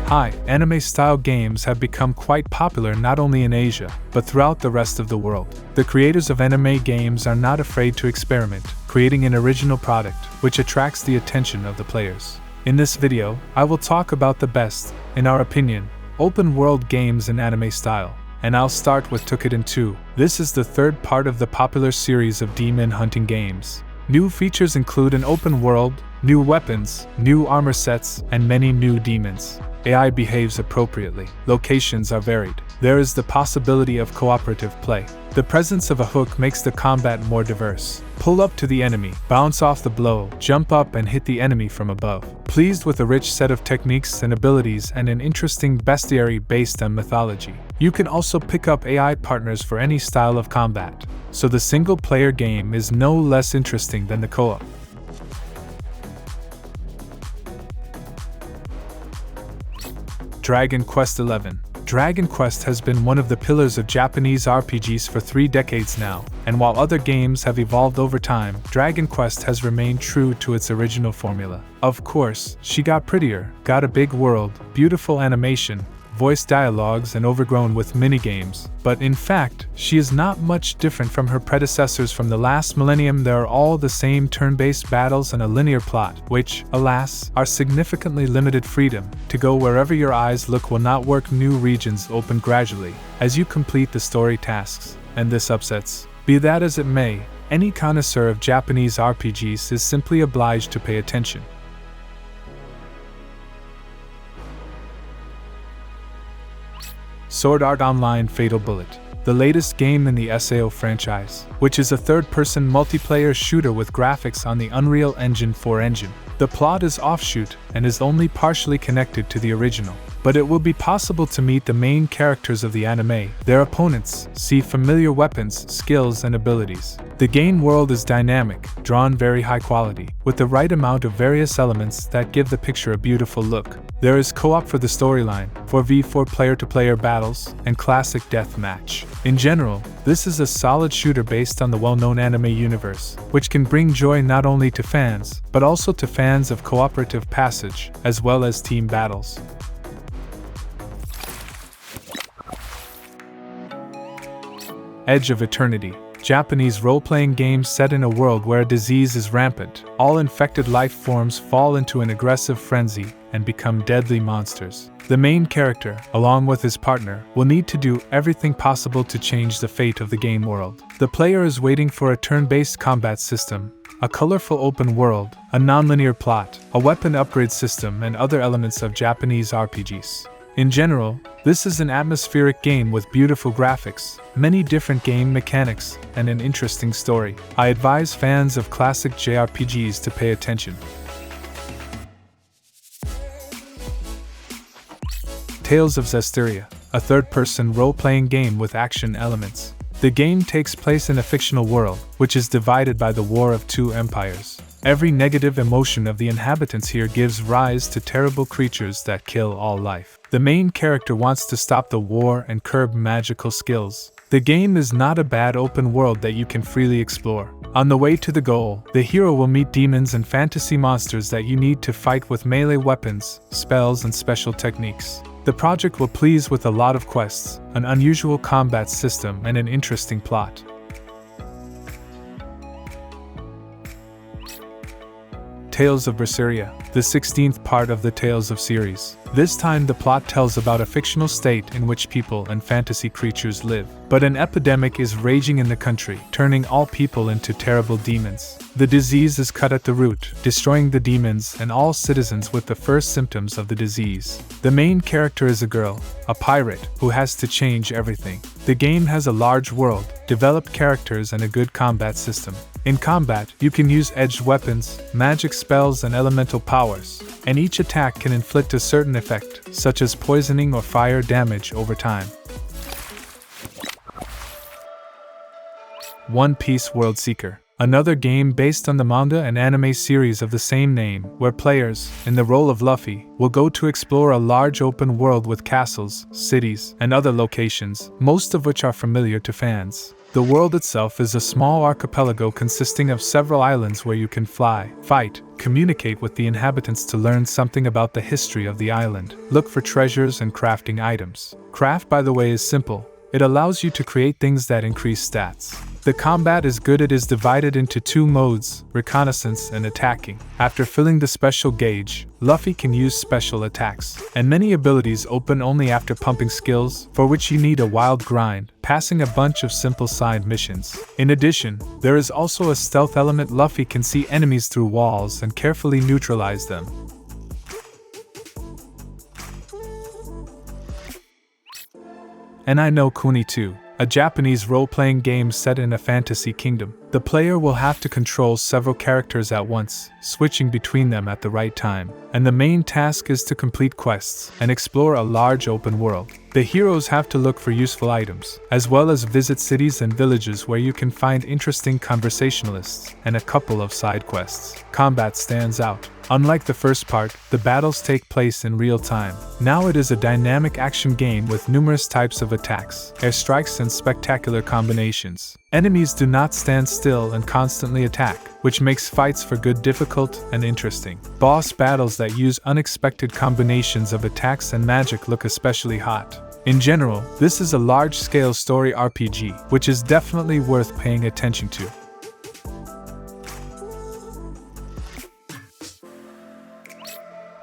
Hi, anime-style games have become quite popular not only in Asia, but throughout the rest of the world. The creators of anime games are not afraid to experiment, creating an original product, which attracts the attention of the players. In this video, I will talk about the best, in our opinion, open-world games in anime style. And I'll start with Toukiden 2. This is the third part of the popular series of demon hunting games. New features include an open world, new weapons, new armor sets, and many new demons. AI behaves appropriately. Locations are varied. There is the possibility of cooperative play. The presence of a hook makes the combat more diverse. Pull up to the enemy, bounce off the blow, jump up and hit the enemy from above. Pleased with a rich set of techniques and abilities and an interesting bestiary based on mythology. You can also pick up AI partners for any style of combat. So the single-player game is no less interesting than the co-op. Dragon Quest XI. Dragon Quest has been one of the pillars of Japanese RPGs for 3 decades now, and while other games have evolved over time, Dragon Quest has remained true to its original formula. Of course, she got prettier, got a big world, beautiful animation, voice dialogues, and overgrown with minigames, but in fact, she is not much different from her predecessors from the last millennium. They are all the same turn-based battles and a linear plot, which, alas, are significantly limited freedom. To go wherever your eyes look will not work. New regions open gradually as you complete the story tasks, and this upsets. Be that as it may, any connoisseur of Japanese RPGs is simply obliged to pay attention. Sword Art Online Fatal Bullet, the latest game in the SAO franchise, which is a third-person multiplayer shooter with graphics on the Unreal Engine 4 engine. The plot is offshoot and is only partially connected to the original, but it will be possible to meet the main characters of the anime, their opponents, see familiar weapons, skills, and abilities. The game world is dynamic, drawn very high quality, with the right amount of various elements that give the picture a beautiful look. There is co-op for the storyline, 4v4 player-to-player battles, and classic deathmatch. In general, this is a solid shooter based on the well-known anime universe, which can bring joy not only to fans, but also to fans of cooperative passage, as well as team battles. Edge of Eternity. Japanese role-playing game set in a world where disease is rampant. All infected life forms fall into an aggressive frenzy and become deadly monsters. The main character, along with his partner, will need to do everything possible to change the fate of the game world. The player is waiting for a turn-based combat system, a colorful open world, a non-linear plot, a weapon upgrade system, and other elements of Japanese RPGs. In general, this is an atmospheric game with beautiful graphics, many different game mechanics, and an interesting story. I advise fans of classic JRPGs to pay attention. Tales of Zestiria, a third-person role-playing game with action elements. The game takes place in a fictional world, which is divided by the War of Two Empires. Every negative emotion of the inhabitants here gives rise to terrible creatures that kill all life. The main character wants to stop the war and curb magical skills. The game is not a bad open world that you can freely explore. On the way to the goal, the hero will meet demons and fantasy monsters that you need to fight with melee weapons, spells, and special techniques. The project will please with a lot of quests, an unusual combat system, and an interesting plot. Tales of Berseria, the 16th part of the Tales of series. This time the plot tells about a fictional state in which people and fantasy creatures live. But an epidemic is raging in the country, turning all people into terrible demons. The disease is cut at the root, destroying the demons and all citizens with the first symptoms of the disease. The main character is a girl, a pirate, who has to change everything. The game has a large world, developed characters, and a good combat system. In combat, you can use edged weapons, magic spells, and elemental powers, and each attack can inflict a certain effect, such as poisoning or fire damage over time. One Piece World Seeker. another game based on the manga and anime series of the same name, where players, in the role of Luffy, will go to explore a large open world with castles, cities, and other locations, most of which are familiar to fans. The world itself is a small archipelago consisting of several islands where you can fly, fight, communicate with the inhabitants to learn something about the history of the island, look for treasures and crafting items. Craft, by the way, is simple. It allows you to create things that increase stats. The combat is good. It is divided into two modes, reconnaissance and attacking. After filling the special gauge, Luffy can use special attacks, and many abilities open only after pumping skills, for which you need a wild grind, passing a bunch of simple side missions. In addition, there is also a stealth element. Luffy can see enemies through walls and carefully neutralize them. And I Know Kuni 2, a Japanese role-playing game set in a fantasy kingdom. The player will have to control several characters at once, switching between them at the right time, and the main task is to complete quests and explore a large open world. The heroes have to look for useful items, as well as visit cities and villages where you can find interesting conversationalists and a couple of side quests. Combat stands out. Unlike the first part, the battles take place in real time. Now it is a dynamic action game with numerous types of attacks, airstrikes, and spectacular combinations. Enemies do not stand still and constantly attack, which makes fights for good difficult and interesting. Boss battles that use unexpected combinations of attacks and magic look especially hot. In general, this is a large-scale story RPG, which is definitely worth paying attention to.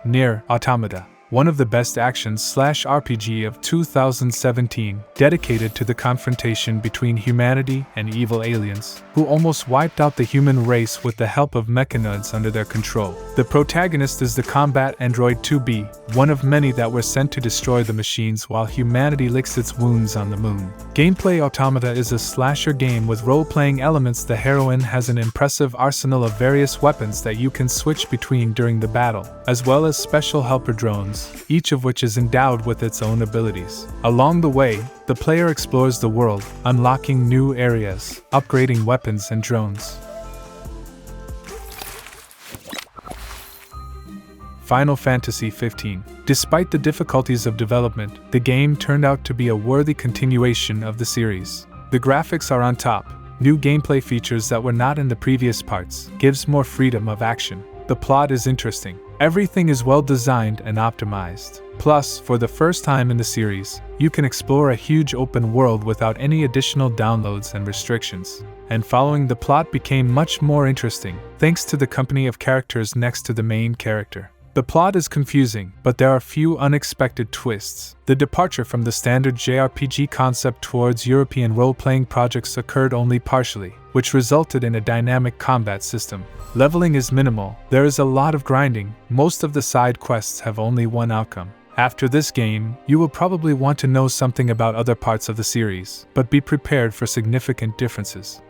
Nier Automata, one of the best action/RPG of 2017, dedicated to the confrontation between humanity and evil aliens, who almost wiped out the human race with the help of mechanoids under their control. The protagonist is the combat android 2B, one of many that were sent to destroy the machines while humanity licks its wounds on the moon. Gameplay Automata is a slasher game with role-playing elements. The heroine has an impressive arsenal of various weapons that you can switch between during the battle, as well as special helper drones, each of which is endowed with its own abilities. Along the way, the player explores the world, unlocking new areas, upgrading weapons and drones. Final Fantasy XV. Despite the difficulties of development, the game turned out to be a worthy continuation of the series. The graphics are on top, new gameplay features that were not in the previous parts, gives more freedom of action. The plot is interesting. Everything is well designed and optimized. Plus, for the first time in the series, you can explore a huge open world without any additional downloads and restrictions. And following the plot became much more interesting, thanks to the company of characters next to the main character. The plot is confusing, but there are few unexpected twists. The departure from the standard JRPG concept towards European role-playing projects occurred only partially, which resulted in a dynamic combat system. Leveling is minimal, there is a lot of grinding, most of the side quests have only one outcome. After this game, you will probably want to know something about other parts of the series, but be prepared for significant differences.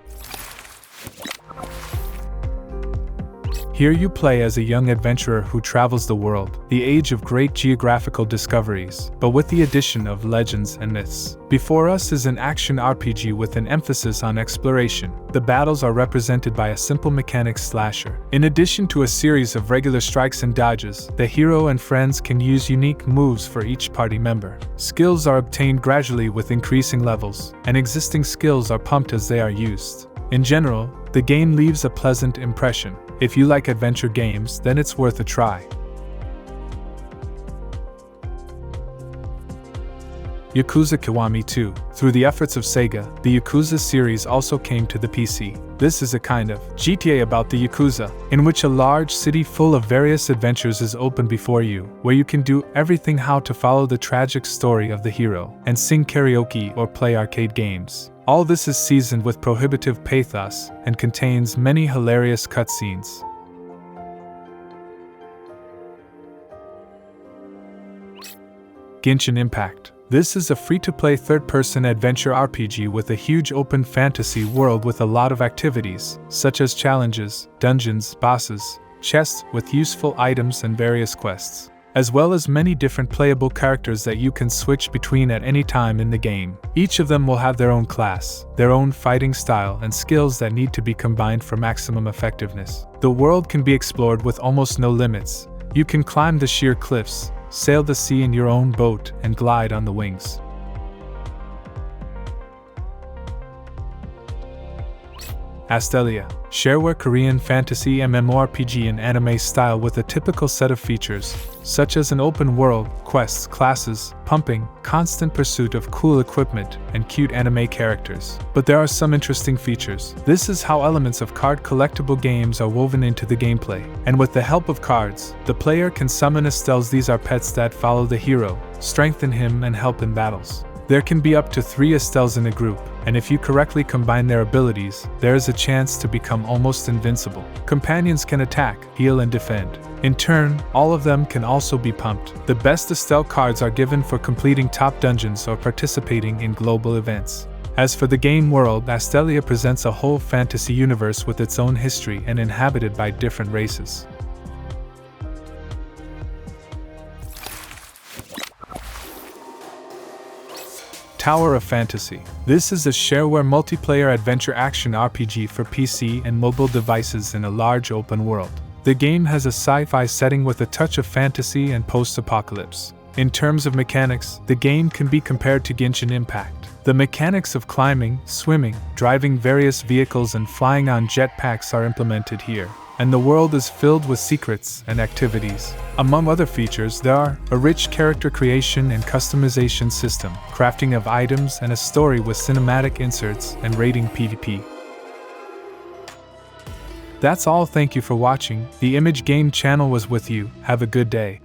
Here you play as a young adventurer who travels the world, the age of great geographical discoveries, but with the addition of legends and myths. Before us is an action RPG with an emphasis on exploration. The battles are represented by a simple mechanics slasher. In addition to a series of regular strikes and dodges, the hero and friends can use unique moves for each party member. Skills are obtained gradually with increasing levels, and existing skills are pumped as they are used. In general, the game leaves a pleasant impression. If you like adventure games, then it's worth a try. Yakuza Kiwami 2. Through the efforts of Sega, the Yakuza series also came to the PC. This is a kind of GTA about the Yakuza, in which a large city full of various adventures is open before you, where you can do everything how to follow the tragic story of the hero, and sing karaoke or play arcade games. All this is seasoned with prohibitive pathos and contains many hilarious cutscenes. Genshin Impact. This is a free-to-play third-person adventure RPG with a huge open fantasy world with a lot of activities, such as challenges, dungeons, bosses, chests with useful items and various quests. as well as many different playable characters that you can switch between at any time in the game. Each of them will have their own class, their own fighting style, and skills that need to be combined for maximum effectiveness. The world can be explored with almost no limits. You can climb the sheer cliffs, sail the sea in your own boat, and glide on the wings. Astelia, shareware Korean fantasy MMORPG in anime style with a typical set of features, such as an open world, quests, classes, pumping, constant pursuit of cool equipment, and cute anime characters. But there are some interesting features. This is how elements of card collectible games are woven into the gameplay. And with the help of cards, the player can summon Estelles. These are pets that follow the hero, strengthen him, and help in battles. There can be up to 3 Estelles in a group, and if you correctly combine their abilities, there is a chance to become almost invincible. Companions can attack, heal, and defend. In turn, all of them can also be pumped. The best Estelle cards are given for completing top dungeons or participating in global events. As for the game world, Astelia presents a whole fantasy universe with its own history and inhabited by different races. Tower of Fantasy. This is a shareware multiplayer adventure action RPG for PC and mobile devices in a large open world. The game has a sci-fi setting with a touch of fantasy and post-apocalypse. In terms of mechanics, the game can be compared to Genshin Impact. The mechanics of climbing, swimming, driving various vehicles, and flying on jetpacks are implemented here, and the world is filled with secrets and activities. Among other features, there are a rich character creation and customization system, crafting of items, and a story with cinematic inserts and raiding PvP. That's all. Thank you for watching. The Image Game channel was with you. Have a good day.